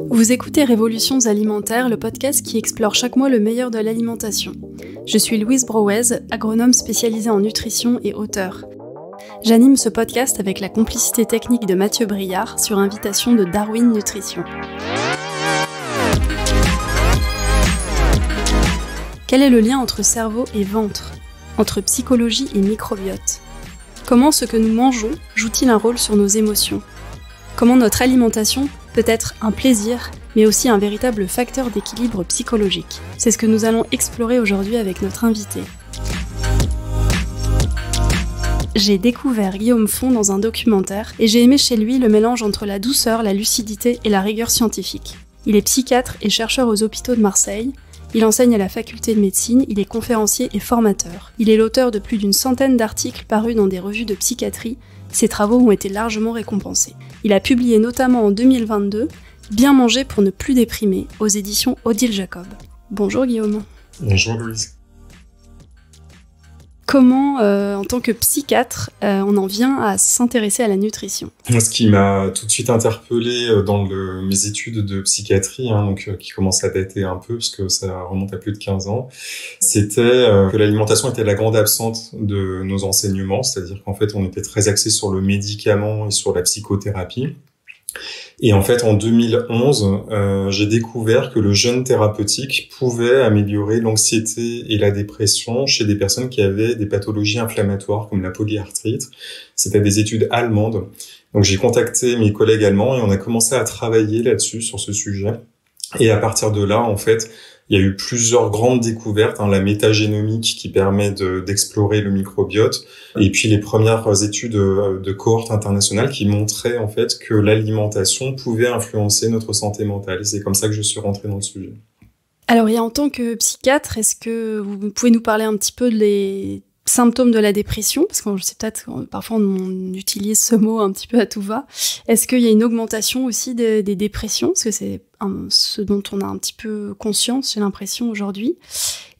Vous écoutez Révolutions alimentaires, le podcast qui explore chaque mois le meilleur de l'alimentation. Je suis Louise Brouez, agronome spécialisée en nutrition et auteure. J'anime ce podcast avec la complicité technique de Mathieu Briard sur invitation de Darwin Nutrition. Quel est le lien entre cerveau et ventre, entre psychologie et microbiote ? Comment ce que nous mangeons joue-t-il un rôle sur nos émotions ? Comment notre alimentation peut être un plaisir, mais aussi un véritable facteur d'équilibre psychologique ? C'est ce que nous allons explorer aujourd'hui avec notre invité. J'ai découvert Guillaume Font dans un documentaire et j'ai aimé chez lui le mélange entre la douceur, la lucidité et la rigueur scientifique. Il est psychiatre et chercheur aux hôpitaux de Marseille. Il enseigne à la faculté de médecine, il est conférencier et formateur. Il est l'auteur de plus d'une centaine d'articles parus dans des revues de psychiatrie. Ses travaux ont été largement récompensés. Il a publié notamment en 2022 « Bien manger pour ne plus déprimer » aux éditions Odile Jacob. Bonjour Guillaume. Bonjour Louise. Comment, en tant que psychiatre, on en vient à s'intéresser à la nutrition ? Ce qui m'a tout de suite interpellé dans mes études de psychiatrie, qui commencent à dater un peu, parce que ça remonte à plus de 15 ans, c'était que l'alimentation était la grande absente de nos enseignements, c'est-à-dire qu'en fait, on était très axé sur le médicament et sur la psychothérapie. Et en fait, en 2011, j'ai découvert que le jeûne thérapeutique pouvait améliorer l'anxiété et la dépression chez des personnes qui avaient des pathologies inflammatoires comme la polyarthrite. C'était des études allemandes. Donc j'ai contacté mes collègues allemands et on a commencé à travailler là-dessus, sur ce sujet. Et à partir de là, en fait, il y a eu plusieurs grandes découvertes, la métagénomique qui permet d'explorer le microbiote, et puis les premières études de cohorte internationale qui montraient en fait que l'alimentation pouvait influencer notre santé mentale. Et c'est comme ça que je suis rentré dans le sujet. Alors, en tant que psychiatre, est-ce que vous pouvez nous parler un petit peu des symptômes de la dépression, parce que je sais peut-être parfois on utilise ce mot un petit peu à tout va. Est-ce qu'il y a une augmentation aussi des dépressions, parce que c'est ce dont on a un petit peu conscience, j'ai l'impression aujourd'hui,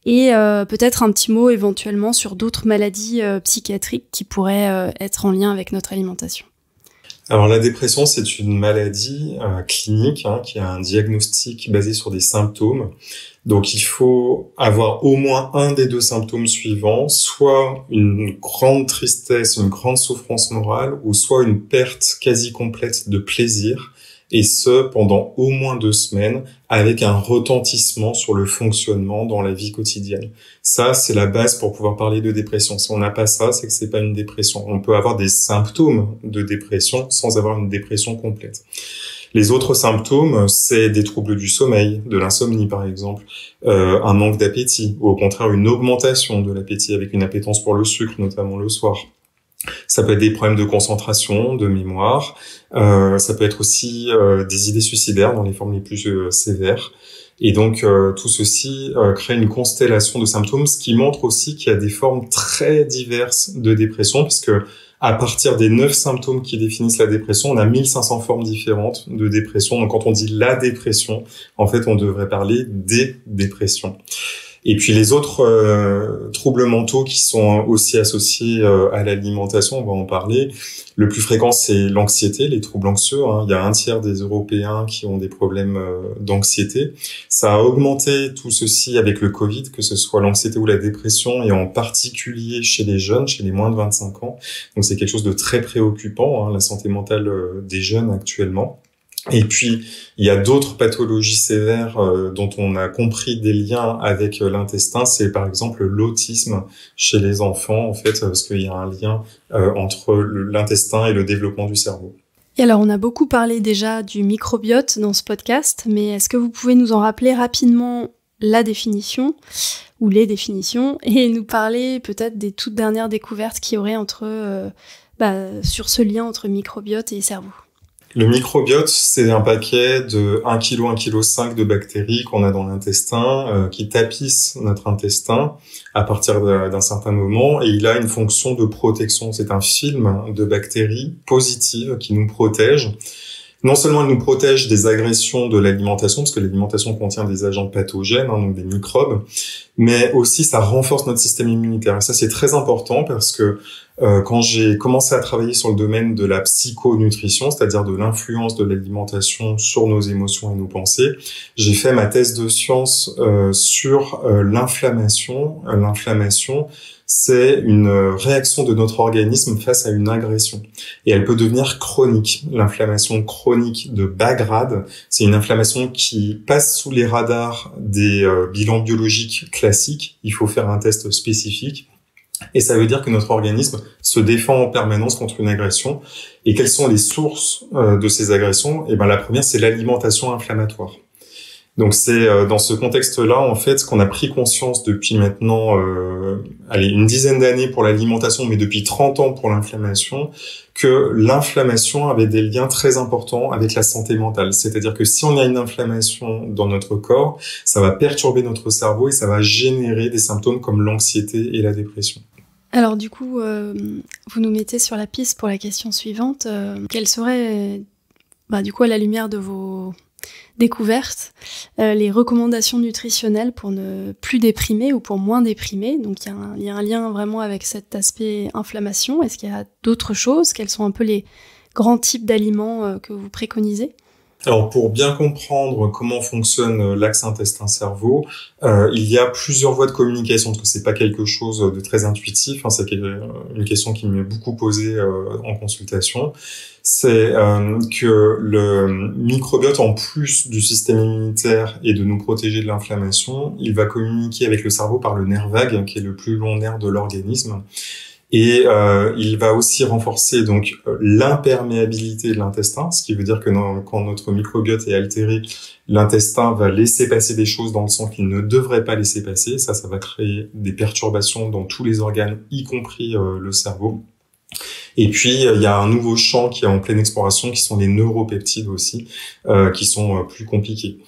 et peut-être un petit mot éventuellement sur d'autres maladies psychiatriques qui pourraient être en lien avec notre alimentation. Alors la dépression, c'est une maladie clinique qui a un diagnostic basé sur des symptômes. Donc il faut avoir au moins un des deux symptômes suivants, soit une grande tristesse, une grande souffrance morale, ou soit une perte quasi complète de plaisir, et ce pendant au moins 2 semaines, avec un retentissement sur le fonctionnement dans la vie quotidienne. Ça, c'est la base pour pouvoir parler de dépression. Si on n'a pas ça, c'est que c'est pas une dépression. On peut avoir des symptômes de dépression sans avoir une dépression complète. Les autres symptômes, c'est des troubles du sommeil, de l'insomnie par exemple, un manque d'appétit, ou au contraire une augmentation de l'appétit avec une appétence pour le sucre, notamment le soir. Ça peut être des problèmes de concentration, de mémoire, ça peut être aussi des idées suicidaires dans les formes les plus sévères. Et donc tout ceci crée une constellation de symptômes, ce qui montre aussi qu'il y a des formes très diverses de dépression, parce que à partir des 9 symptômes qui définissent la dépression, on a 1500 formes différentes de dépression. Donc quand on dit la dépression, en fait on devrait parler des dépressions. Et puis les autres troubles mentaux qui sont aussi associés à l'alimentation, on va en parler. Le plus fréquent, c'est l'anxiété, les troubles anxieux. Il y a 1/3 des Européens qui ont des problèmes d'anxiété. Ça a augmenté tout ceci avec le Covid, que ce soit l'anxiété ou la dépression, et en particulier chez les jeunes, chez les moins de 25 ans. Donc c'est quelque chose de très préoccupant, la santé mentale des jeunes actuellement. Et puis, il y a d'autres pathologies sévères dont on a compris des liens avec l'intestin. C'est par exemple l'autisme chez les enfants, en fait, parce qu'il y a un lien entre l'intestin et le développement du cerveau. Et alors, on a beaucoup parlé déjà du microbiote dans ce podcast, mais est-ce que vous pouvez nous en rappeler rapidement la définition ou les définitions et nous parler peut-être des toutes dernières découvertes qu'il y aurait sur ce lien entre microbiote et cerveau ? Le microbiote, c'est un paquet de 1 kg, 1,5 kg de bactéries qu'on a dans l'intestin, qui tapissent notre intestin à partir d'un certain moment, et il a une fonction de protection. C'est un film de bactéries positives qui nous protège. Non seulement elle nous protège des agressions de l'alimentation, parce que l'alimentation contient des agents pathogènes, donc des microbes, mais aussi ça renforce notre système immunitaire. Et ça, c'est très important parce que quand j'ai commencé à travailler sur le domaine de la psychonutrition, c'est-à-dire de l'influence de l'alimentation sur nos émotions et nos pensées, j'ai fait ma thèse de science sur l'inflammation. L'inflammation, c'est une réaction de notre organisme face à une agression. Et elle peut devenir chronique. L'inflammation chronique de bas grade, c'est une inflammation qui passe sous les radars des bilans biologiques classiques. Il faut faire un test spécifique. Et ça veut dire que notre organisme se défend en permanence contre une agression. Et quelles sont les sources de ces agressions? Eh ben, la première, c'est l'alimentation inflammatoire. Donc c'est dans ce contexte-là, en fait, qu'on a pris conscience depuis maintenant, une dizaine d'années pour l'alimentation, mais depuis 30 ans pour l'inflammation, que l'inflammation avait des liens très importants avec la santé mentale. C'est-à-dire que si on a une inflammation dans notre corps, ça va perturber notre cerveau et ça va générer des symptômes comme l'anxiété et la dépression. Alors du coup, vous nous mettez sur la piste pour la question suivante. Quelles seraient, du coup, à la lumière de vos découvertes, les recommandations nutritionnelles pour ne plus déprimer ou pour moins déprimer? Donc il y a un lien vraiment avec cet aspect inflammation. Est-ce qu'il y a d'autres choses? Quels sont un peu les grands types d'aliments que vous préconisez? Alors, pour bien comprendre comment fonctionne l'axe intestin-cerveau, il y a plusieurs voies de communication, parce que c'est pas quelque chose de très intuitif, c'est une question qui m'est beaucoup posée en consultation. C'est que le microbiote, en plus du système immunitaire et de nous protéger de l'inflammation, il va communiquer avec le cerveau par le nerf vague, qui est le plus long nerf de l'organisme. Et il va aussi renforcer donc l'imperméabilité de l'intestin, ce qui veut dire que quand notre microbiote est altéré, l'intestin va laisser passer des choses dans le sang qu'il ne devrait pas laisser passer. Ça va créer des perturbations dans tous les organes, y compris le cerveau. Et puis il y a un nouveau champ qui est en pleine exploration, qui sont les neuropeptides aussi, qui sont plus compliqués.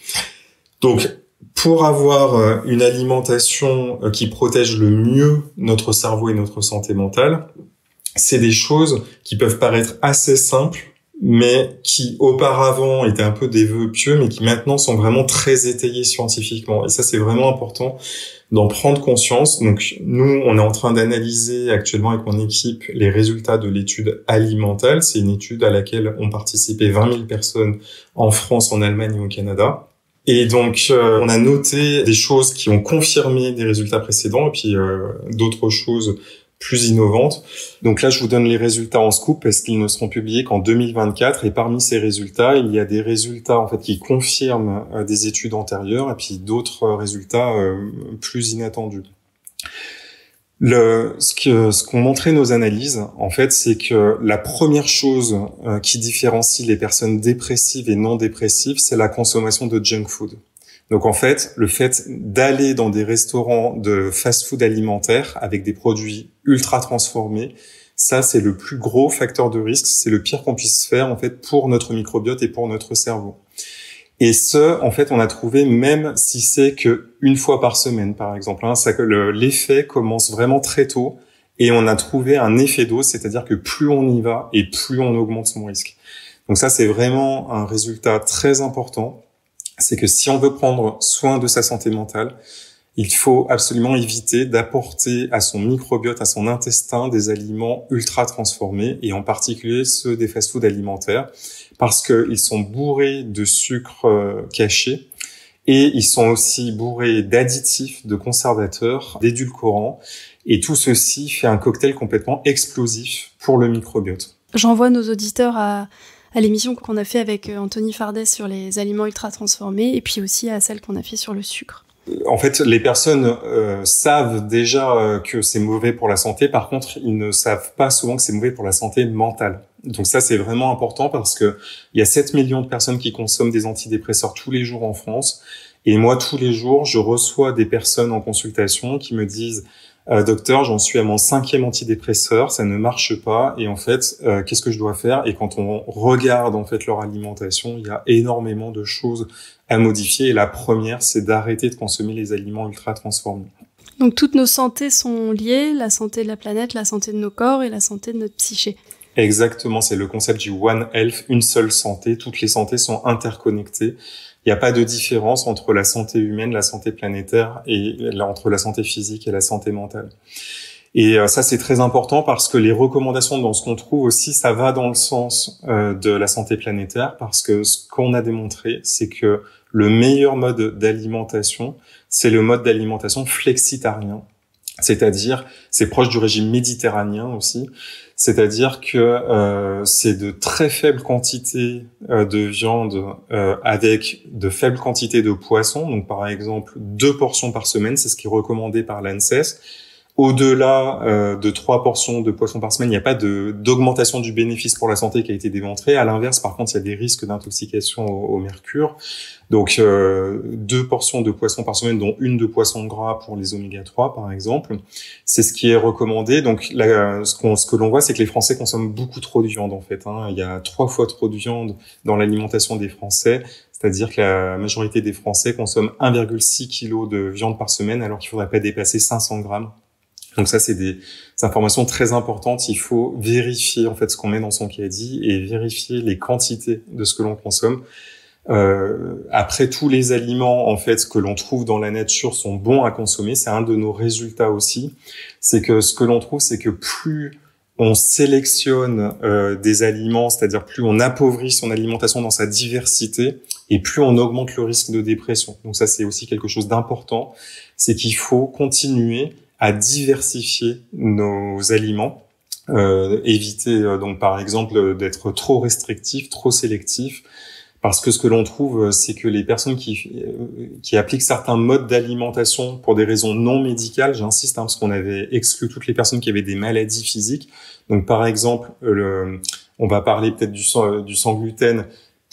Donc pour avoir une alimentation qui protège le mieux notre cerveau et notre santé mentale, c'est des choses qui peuvent paraître assez simples, mais qui auparavant étaient un peu des vœux pieux, mais qui maintenant sont vraiment très étayés scientifiquement. Et ça, c'est vraiment important d'en prendre conscience. Donc nous, on est en train d'analyser actuellement avec mon équipe les résultats de l'étude Alimental. C'est une étude à laquelle ont participé 20 000 personnes en France, en Allemagne et au Canada. Et donc, on a noté des choses qui ont confirmé des résultats précédents et puis d'autres choses plus innovantes. Donc là, je vous donne les résultats en scoop parce qu'ils ne seront publiés qu'en 2024. Et parmi ces résultats, il y a des résultats en fait qui confirment des études antérieures et puis d'autres résultats plus inattendus. Ce qu'ont montré nos analyses, en fait, c'est que la première chose qui différencie les personnes dépressives et non dépressives, c'est la consommation de junk food. Donc, en fait, le fait d'aller dans des restaurants de fast-food alimentaire avec des produits ultra transformés, ça, c'est le plus gros facteur de risque. C'est le pire qu'on puisse faire, en fait, pour notre microbiote et pour notre cerveau. Et en fait, on a trouvé, même si c'est que une fois par semaine, par exemple, l'effet commence vraiment très tôt et on a trouvé un effet dose, c'est-à-dire que plus on y va et plus on augmente son risque. Donc ça, c'est vraiment un résultat très important. C'est que si on veut prendre soin de sa santé mentale, il faut absolument éviter d'apporter à son microbiote, à son intestin, des aliments ultra transformés et en particulier ceux des fast-foods alimentaires, parce qu'ils sont bourrés de sucre caché et ils sont aussi bourrés d'additifs, de conservateurs, d'édulcorants. Et tout ceci fait un cocktail complètement explosif pour le microbiote. J'envoie nos auditeurs à l'émission qu'on a fait avec Anthony Fardet sur les aliments ultra transformés et puis aussi à celle qu'on a fait sur le sucre. En fait, les personnes savent déjà que c'est mauvais pour la santé. Par contre, ils ne savent pas souvent que c'est mauvais pour la santé mentale. Donc ça, c'est vraiment important parce que il y a 7 millions de personnes qui consomment des antidépresseurs tous les jours en France. Et moi, tous les jours, je reçois des personnes en consultation qui me disent docteur, j'en suis à mon 5e antidépresseur, ça ne marche pas. Et en fait, qu'est-ce que je dois faire? Et quand on regarde en fait leur alimentation, il y a énormément de choses à modifier. Et la première, c'est d'arrêter de consommer les aliments ultra transformés. Donc toutes nos santé sont liées, la santé de la planète, la santé de nos corps et la santé de notre psyché. Exactement, c'est le concept du One Health, une seule santé. Toutes les santé sont interconnectées. Il n'y a pas de différence entre la santé humaine, la santé planétaire et entre la santé physique et la santé mentale. Et ça, c'est très important parce que les recommandations dans ce qu'on trouve aussi, ça va dans le sens de la santé planétaire, parce que ce qu'on a démontré, c'est que le meilleur mode d'alimentation, c'est le mode d'alimentation flexitarien. C'est-à-dire, c'est proche du régime méditerranéen aussi. C'est-à-dire que c'est de très faibles quantités de viande avec de faibles quantités de poisson. Donc, par exemple, 2 portions par semaine, c'est ce qui est recommandé par l'ANSES. Au-delà de 3 portions de poisson par semaine, il n'y a pas d'augmentation du bénéfice pour la santé qui a été démontrée. À l'inverse, par contre, il y a des risques d'intoxication au mercure. Donc, 2 portions de poisson par semaine, dont une de poisson gras pour les oméga 3, par exemple. C'est ce qui est recommandé. Donc, ce que l'on voit, c'est que les Français consomment beaucoup trop de viande, en fait. Il y a 3 fois trop de viande dans l'alimentation des Français. C'est-à-dire que la majorité des Français consomment 1,6 kg de viande par semaine, alors qu'il ne faudrait pas dépasser 500 grammes. Donc ça, c'est des informations très importantes. Il faut vérifier en fait ce qu'on met dans son caddie et vérifier les quantités de ce que l'on consomme. Après, tous les aliments en fait que l'on trouve dans la nature sont bons à consommer. C'est un de nos résultats aussi. C'est que ce que l'on trouve, c'est que plus on sélectionne des aliments, c'est-à-dire plus on appauvrit son alimentation dans sa diversité, et plus on augmente le risque de dépression. Donc ça, c'est aussi quelque chose d'important. C'est qu'il faut continuer à diversifier nos aliments, éviter donc par exemple d'être trop restrictif, trop sélectif, parce que ce que l'on trouve, c'est que les personnes qui appliquent certains modes d'alimentation pour des raisons non médicales, j'insiste, parce qu'on avait exclu toutes les personnes qui avaient des maladies physiques. Donc par exemple, on va parler peut-être du sans gluten.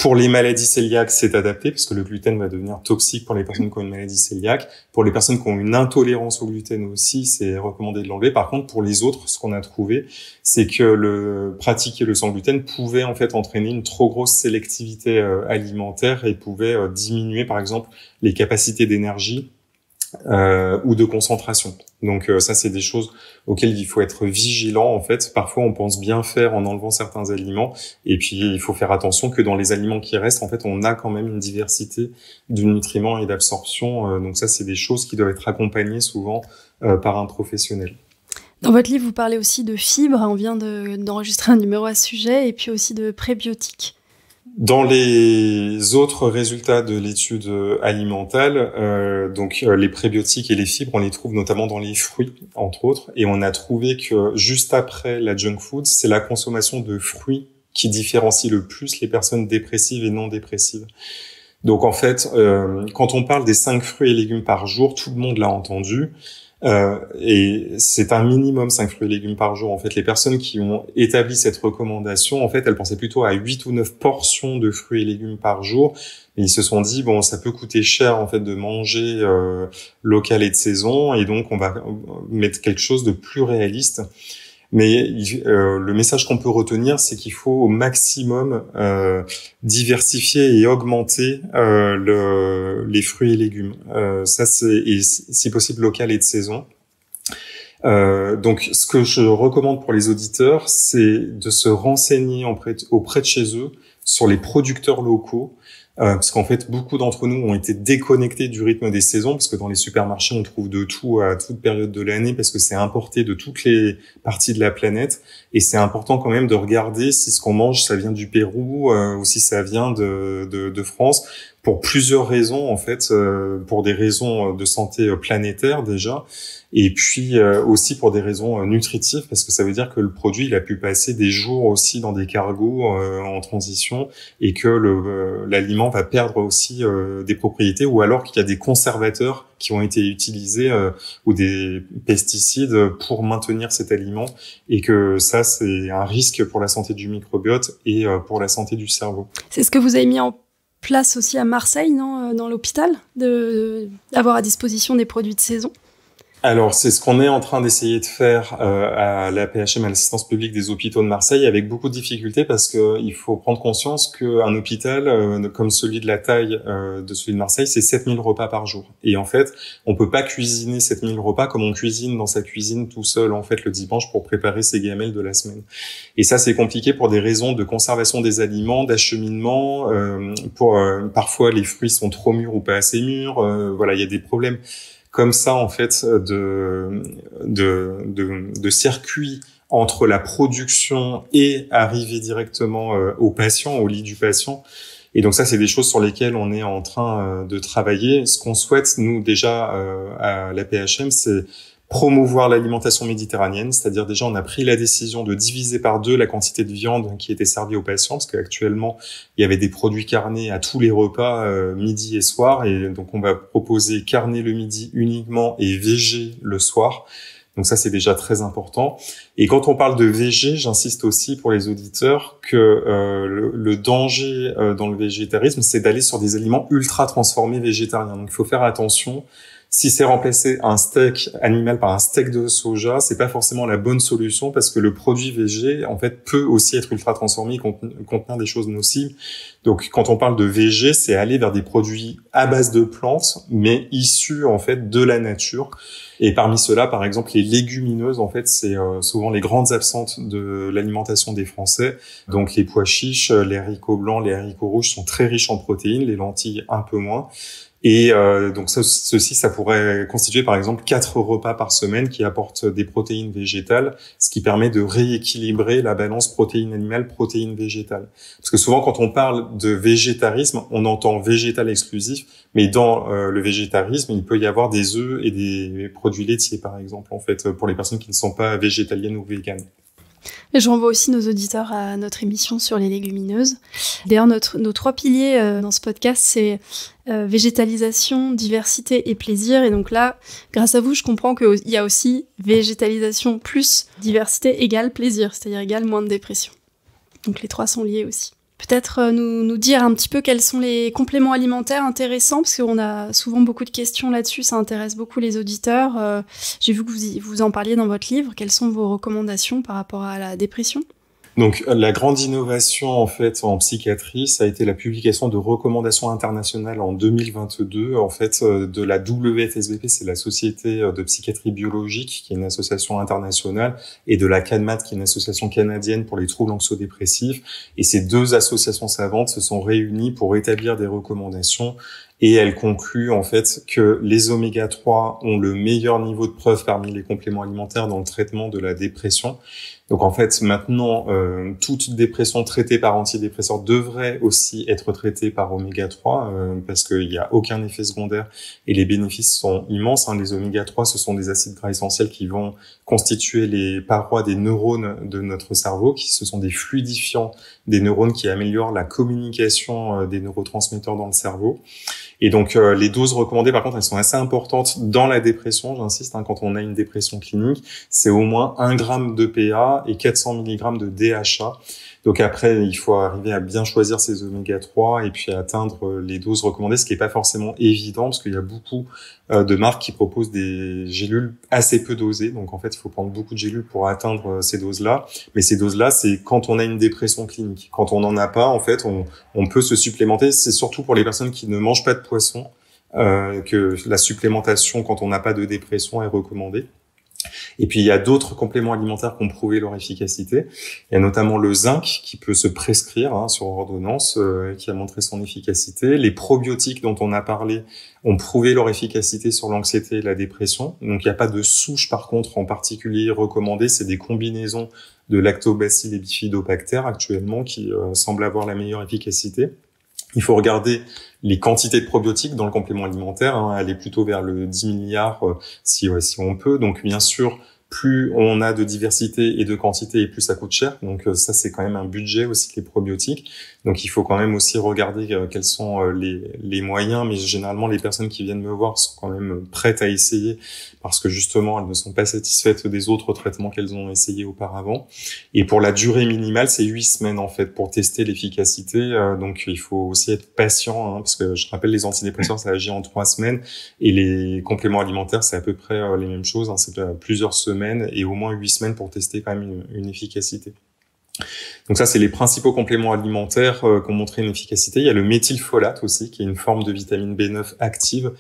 Pour les maladies cœliaques, c'est adapté parce que le gluten va devenir toxique pour les personnes qui ont une maladie cœliaque. Pour les personnes qui ont une intolérance au gluten aussi, c'est recommandé de l'enlever. Par contre, pour les autres, ce qu'on a trouvé, c'est que pratiquer le sans gluten pouvait en fait entraîner une trop grosse sélectivité alimentaire et pouvait diminuer, par exemple, les capacités d'énergie ou de concentration. Donc ça, c'est des choses auxquelles il faut être vigilant. En fait, parfois on pense bien faire en enlevant certains aliments, et puis il faut faire attention que dans les aliments qui restent, en fait, on a quand même une diversité de nutriments et d'absorption. Donc ça, c'est des choses qui doivent être accompagnées souvent par un professionnel. Dans votre livre, vous parlez aussi de fibres. On vient d'enregistrer un numéro à ce sujet, et puis aussi de prébiotiques. Dans les autres résultats de l'étude alimentale, les prébiotiques et les fibres, on les trouve notamment dans les fruits, entre autres, et on a trouvé que juste après la junk food, c'est la consommation de fruits qui différencie le plus les personnes dépressives et non dépressives. Donc en fait, quand on parle des 5 fruits et légumes par jour, tout le monde l'a entendu. Et c'est un minimum 5 fruits et légumes par jour. En fait, les personnes qui ont établi cette recommandation, en fait, elles pensaient plutôt à 8 ou 9 portions de fruits et légumes par jour. Et ils se sont dit, bon, ça peut coûter cher, en fait, de manger local et de saison. Et donc, on va mettre quelque chose de plus réaliste. Mais le message qu'on peut retenir, c'est qu'il faut au maximum diversifier et augmenter les fruits et légumes. Ça, et si possible local et de saison. Donc, ce que je recommande pour les auditeurs, c'est de se renseigner auprès de chez eux sur les producteurs locaux. Parce qu'en fait, beaucoup d'entre nous ont été déconnectés du rythme des saisons, parce que dans les supermarchés, on trouve de tout à toute période de l'année, parce que c'est importé de toutes les parties de la planète. Et c'est important quand même de regarder si ce qu'on mange, ça vient du Pérou ou si ça vient de France, pour plusieurs raisons, en fait, pour des raisons de santé planétaire déjà, et puis aussi pour des raisons nutritives, parce que ça veut dire que le produit, il a pu passer des jours aussi dans des cargos en transition, et que l'aliment va perdre aussi des propriétés, ou alors qu'il y a des conservateurs qui ont été utilisés ou des pesticides pour maintenir cet aliment, et que ça, c'est un risque pour la santé du microbiote et pour la santé du cerveau. C'est ce que vous avez mis en place aussi à Marseille, non, dans l'hôpital, d'avoir à disposition des produits de saison? Alors, c'est ce qu'on est en train d'essayer de faire à l'AP-HM, à l'Assistance publique des hôpitaux de Marseille, avec beaucoup de difficultés parce que il faut prendre conscience qu'un hôpital, comme celui de la taille de celui de Marseille, c'est 7000 repas par jour. Et en fait, on peut pas cuisiner 7000 repas comme on cuisine dans sa cuisine tout seul, en fait, le dimanche pour préparer ses gamelles de la semaine. Et ça, c'est compliqué pour des raisons de conservation des aliments, d'acheminement. Parfois, les fruits sont trop mûrs ou pas assez mûrs. Voilà, il y a des problèmes comme ça, en fait, de circuit entre la production et arriver directement au patient, au lit du patient. Et donc ça, c'est des choses sur lesquelles on est en train de travailler. Ce qu'on souhaite, nous, déjà, à l'AP-HM, c'est promouvoir l'alimentation méditerranéenne, c'est-à-dire déjà on a pris la décision de diviser par 2 la quantité de viande qui était servie aux patients, parce qu'actuellement il y avait des produits carnés à tous les repas midi et soir, et donc on va proposer carné le midi uniquement et végé le soir. Donc ça c'est déjà très important. Et quand on parle de végé, j'insiste aussi pour les auditeurs que le danger dans le végétarisme, c'est d'aller sur des aliments ultra transformés végétariens. Donc il faut faire attention. Si c'est remplacer un steak animal par un steak de soja, c'est pas forcément la bonne solution parce que le produit végé, en fait, peut aussi être ultra transformé et contenir des choses nocives. Donc, quand on parle de végé, c'est aller vers des produits à base de plantes, mais issus, en fait, de la nature. Et parmi ceux-là, par exemple, les légumineuses, en fait, c'est souvent les grandes absentes de l'alimentation des Français. Donc, les pois chiches, les haricots blancs, les haricots rouges sont très riches en protéines, les lentilles un peu moins. Et donc ça pourrait constituer par exemple 4 repas par semaine qui apportent des protéines végétales, ce qui permet de rééquilibrer la balance protéines animales, protéines végétales. Parce que souvent quand on parle de végétarisme, on entend végétal exclusif, mais dans le végétarisme, il peut y avoir des œufs et des produits laitiers par exemple, en fait, pour les personnes qui ne sont pas végétaliennes ou véganes. Et je renvoie aussi nos auditeurs à notre émission sur les légumineuses. D'ailleurs, nos 3 piliers dans ce podcast, c'est végétalisation, diversité et plaisir. Et donc là, grâce à vous, je comprends qu'il y a aussi végétalisation plus diversité égale plaisir, c'est-à-dire égale moins de dépression. Donc les 3 sont liés aussi. Peut-être nous dire un petit peu quels sont les compléments alimentaires intéressants, parce qu'on a souvent beaucoup de questions là-dessus, ça intéresse beaucoup les auditeurs. J'ai vu que vous en parliez dans votre livre. Quelles sont vos recommandations par rapport à la dépression ? Donc, la grande innovation, en fait, en psychiatrie, ça a été la publication de recommandations internationales en 2022, en fait, de la WFSBP, c'est la Société de psychiatrie biologique, qui est une association internationale, et de la CANMAT, qui est une association canadienne pour les troubles anxio-dépressifs. Et ces 2 associations savantes se sont réunies pour établir des recommandations. Et elle conclut en fait que les oméga 3 ont le meilleur niveau de preuve parmi les compléments alimentaires dans le traitement de la dépression. Donc en fait maintenant, toute dépression traitée par antidépresseurs devrait aussi être traitée par oméga 3 parce qu'il n'y a aucun effet secondaire et les bénéfices sont immenses. Les oméga 3, ce sont des acides gras essentiels qui vont constituer les parois des neurones de notre cerveau, ce sont des fluidifiants des neurones qui améliorent la communication des neurotransmetteurs dans le cerveau. Et donc les doses recommandées, par contre, elles sont assez importantes dans la dépression, j'insiste, quand on a une dépression clinique, c'est au moins 1 gramme de PA et 400 mg de DHA. Donc après, il faut arriver à bien choisir ces oméga 3 et puis à atteindre les doses recommandées, ce qui est pas forcément évident parce qu'il y a beaucoup de marques qui proposent des gélules assez peu dosées. Donc en fait, il faut prendre beaucoup de gélules pour atteindre ces doses-là. Mais ces doses-là, c'est quand on a une dépression clinique. Quand on n'en a pas, en fait, on peut se supplémenter. C'est surtout pour les personnes qui ne mangent pas de poisson que la supplémentation quand on n'a pas de dépression est recommandée. Et puis, il y a d'autres compléments alimentaires qui ont prouvé leur efficacité. Il y a notamment le zinc qui peut se prescrire sur ordonnance, qui a montré son efficacité. Les probiotiques dont on a parlé ont prouvé leur efficacité sur l'anxiété et la dépression. Donc, il n'y a pas de souche, par contre, en particulier recommandée. C'est des combinaisons de lactobacilles et bifidobactères actuellement qui semblent avoir la meilleure efficacité. Il faut regarder les quantités de probiotiques dans le complément alimentaire, aller plutôt vers le 10 milliards si on peut. Donc bien sûr, plus on a de diversité et de quantité et plus ça coûte cher. Donc ça c'est quand même un budget aussi les probiotiques. Donc il faut quand même aussi regarder quels sont les moyens, mais généralement les personnes qui viennent me voir sont quand même prêtes à essayer parce que justement elles ne sont pas satisfaites des autres traitements qu'elles ont essayé auparavant. Et pour la durée minimale, c'est 8 semaines en fait pour tester l'efficacité. Donc il faut aussi être patient parce que je rappelle les antidépresseurs ça agit en 3 semaines et les compléments alimentaires c'est à peu près les mêmes choses. C'est plusieurs semaines et au moins 8 semaines pour tester quand même une efficacité. Donc ça, c'est les principaux compléments alimentaires qui ont montré une efficacité. Il y a le méthylfolate aussi, qui est une forme de vitamine B9 active,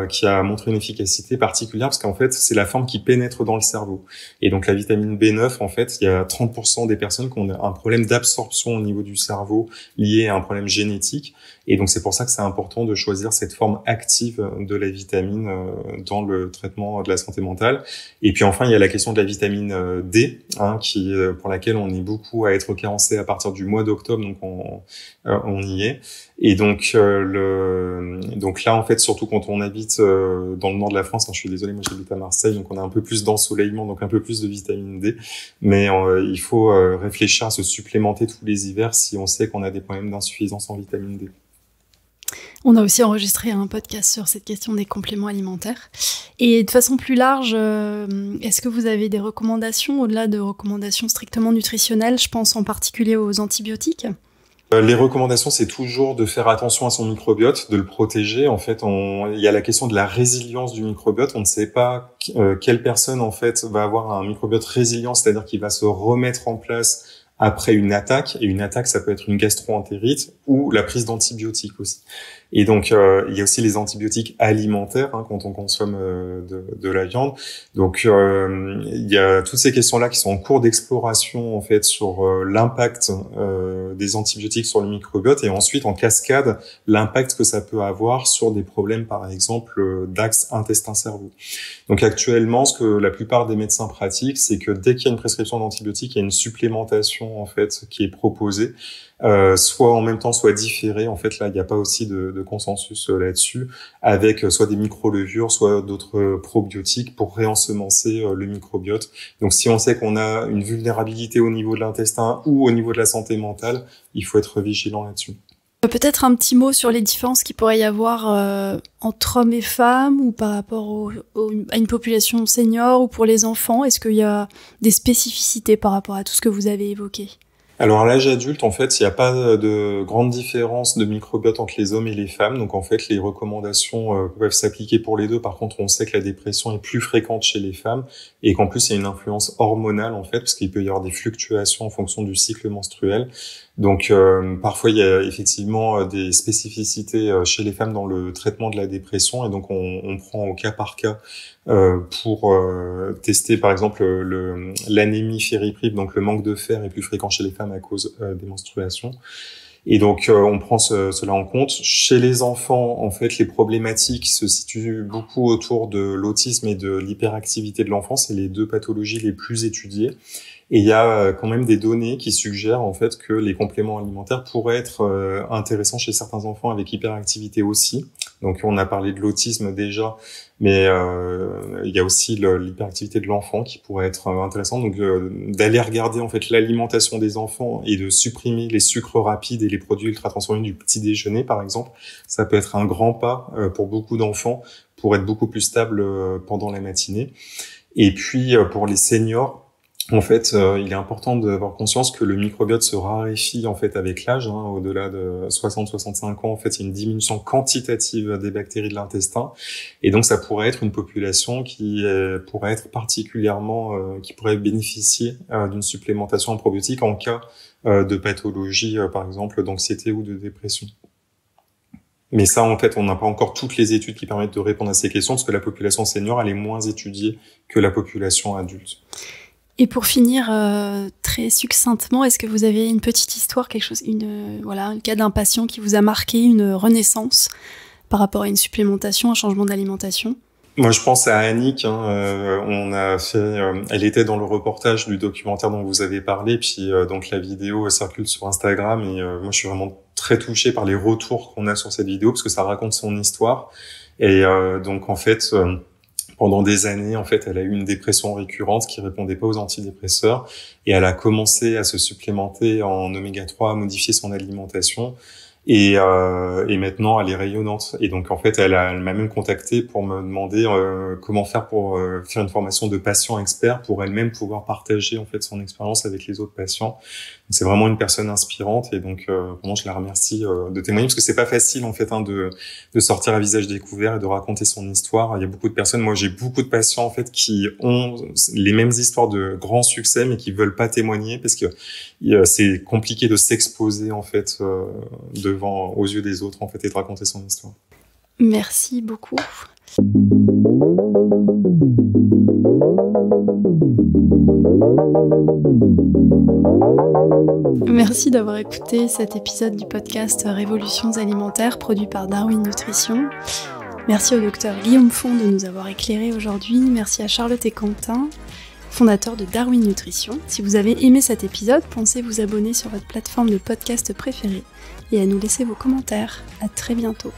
qui a montré une efficacité particulière parce qu'en fait, c'est la forme qui pénètre dans le cerveau. Et donc la vitamine B9, en fait, il y a 30% des personnes qui ont un problème d'absorption au niveau du cerveau lié à un problème génétique. Et donc c'est pour ça que c'est important de choisir cette forme active de la vitamine dans le traitement de la santé mentale. Et puis enfin, il y a la question de la vitamine D, pour laquelle on est beaucoup à être carencé à partir du mois d'octobre, donc on y est. Et donc là en fait, surtout quand on habite dans le nord de la France, je suis désolé, moi j'habite à Marseille, donc on a un peu plus d'ensoleillement, donc un peu plus de vitamine D, mais il faut réfléchir à se supplémenter tous les hivers si on sait qu'on a des problèmes d'insuffisance en vitamine D. On a aussi enregistré un podcast sur cette question des compléments alimentaires. Et de façon plus large, est-ce que vous avez des recommandations, au-delà de recommandations strictement nutritionnelles? Je pense en particulier aux antibiotiques. Les recommandations, c'est toujours de faire attention à son microbiote, de le protéger. En fait, il y a la question de la résilience du microbiote. On ne sait pas quelle personne, en fait, va avoir un microbiote résilient, c'est-à-dire qu'il va se remettre en place après une attaque. Et une attaque, ça peut être une gastro-entérite ou la prise d'antibiotiques aussi. Et donc, il y a aussi les antibiotiques alimentaires quand on consomme de la viande. Donc, il y a toutes ces questions-là qui sont en cours d'exploration en fait sur l'impact des antibiotiques sur le microbiote et ensuite en cascade l'impact que ça peut avoir sur des problèmes, par exemple, d'axe intestin-cerveau. Donc, actuellement, ce que la plupart des médecins pratiquent, c'est que dès qu'il y a une prescription d'antibiotiques, il y a une supplémentation en fait qui est proposée. Soit en même temps, soit différé. En fait, là, il n'y a pas aussi de consensus là-dessus, avec soit des micro-levures, soit d'autres probiotiques pour réensemencer le microbiote. Donc, si on sait qu'on a une vulnérabilité au niveau de l'intestin ou au niveau de la santé mentale, il faut être vigilant là-dessus. Peut-être un petit mot sur les différences qu'il pourrait y avoir entre hommes et femmes ou par rapport à une population senior ou pour les enfants. Est-ce qu'il y a des spécificités par rapport à tout ce que vous avez évoqué ? Alors à l'âge adulte, en fait, il n'y a pas de grande différence de microbiote entre les hommes et les femmes. Donc en fait, les recommandations peuvent s'appliquer pour les deux. Par contre, on sait que la dépression est plus fréquente chez les femmes et qu'en plus, il y a une influence hormonale, en fait, parce qu'il peut y avoir des fluctuations en fonction du cycle menstruel. Donc parfois, il y a effectivement des spécificités chez les femmes dans le traitement de la dépression et donc on prend au cas par cas pour tester par exemple l'anémie ferriprive, donc le manque de fer est plus fréquent chez les femmes à cause des menstruations. Et donc on prend cela en compte. Chez les enfants, en fait, les problématiques se situent beaucoup autour de l'autisme et de l'hyperactivité de l'enfant. C'est les deux pathologies les plus étudiées. Et il y a quand même des données qui suggèrent en fait que les compléments alimentaires pourraient être intéressants chez certains enfants avec hyperactivité aussi. Donc on a parlé de l'autisme déjà, mais il y a aussi l'hyperactivité de l'enfant qui pourrait être intéressante. Donc d'aller regarder en fait l'alimentation des enfants et de supprimer les sucres rapides et les produits ultra transformés du petit déjeuner par exemple, ça peut être un grand pas pour beaucoup d'enfants pour être beaucoup plus stable pendant la matinée. Et puis pour les seniors, en fait, il est important d'avoir conscience que le microbiote se raréfie en fait avec l'âge. Au-delà de 60-65 ans, en fait, il y a une diminution quantitative des bactéries de l'intestin, et donc ça pourrait être une population qui pourrait être particulièrement, qui pourrait bénéficier d'une supplémentation en probiotiques en cas de pathologie, par exemple d'anxiété ou de dépression. Mais ça, en fait, on n'a pas encore toutes les études qui permettent de répondre à ces questions, parce que la population senior, elle est moins étudiée que la population adulte. Et pour finir, très succinctement, est-ce que vous avez une petite histoire, quelque chose, le cas d'un patient qui vous a marqué, une renaissance par rapport à une supplémentation, un changement d'alimentation? Moi, je pense à Annick. On a fait, elle était dans le reportage du documentaire dont vous avez parlé, puis donc la vidéo circule sur Instagram et moi, je suis vraiment très touché par les retours qu'on a sur cette vidéo parce que ça raconte son histoire et donc en fait. Pendant des années, en fait, elle a eu une dépression récurrente qui répondait pas aux antidépresseurs et elle a commencé à se supplémenter en oméga 3, à modifier son alimentation. Et maintenant, elle est rayonnante. Et donc, en fait, elle m'a même contacté pour me demander comment faire pour faire une formation de patient expert pour elle-même pouvoir partager en fait son expérience avec les autres patients. Donc, c'est vraiment une personne inspirante et donc vraiment je la remercie de témoigner parce que c'est pas facile en fait de sortir à visage découvert et de raconter son histoire. Il y a beaucoup de personnes, moi j'ai beaucoup de patients en fait qui ont les mêmes histoires de grands succès mais qui veulent pas témoigner parce que c'est compliqué de s'exposer en fait aux yeux des autres en fait et de raconter son histoire. Merci beaucoup. Merci d'avoir écouté cet épisode du podcast Révolutions alimentaires produit par Darwin Nutrition. Merci au docteur Guillaume Font de nous avoir éclairés aujourd'hui. Merci à Charlotte et Quentin, fondateurs de Darwin Nutrition. Si vous avez aimé cet épisode, pensez vous abonner sur votre plateforme de podcast préférée et à nous laisser vos commentaires. À très bientôt.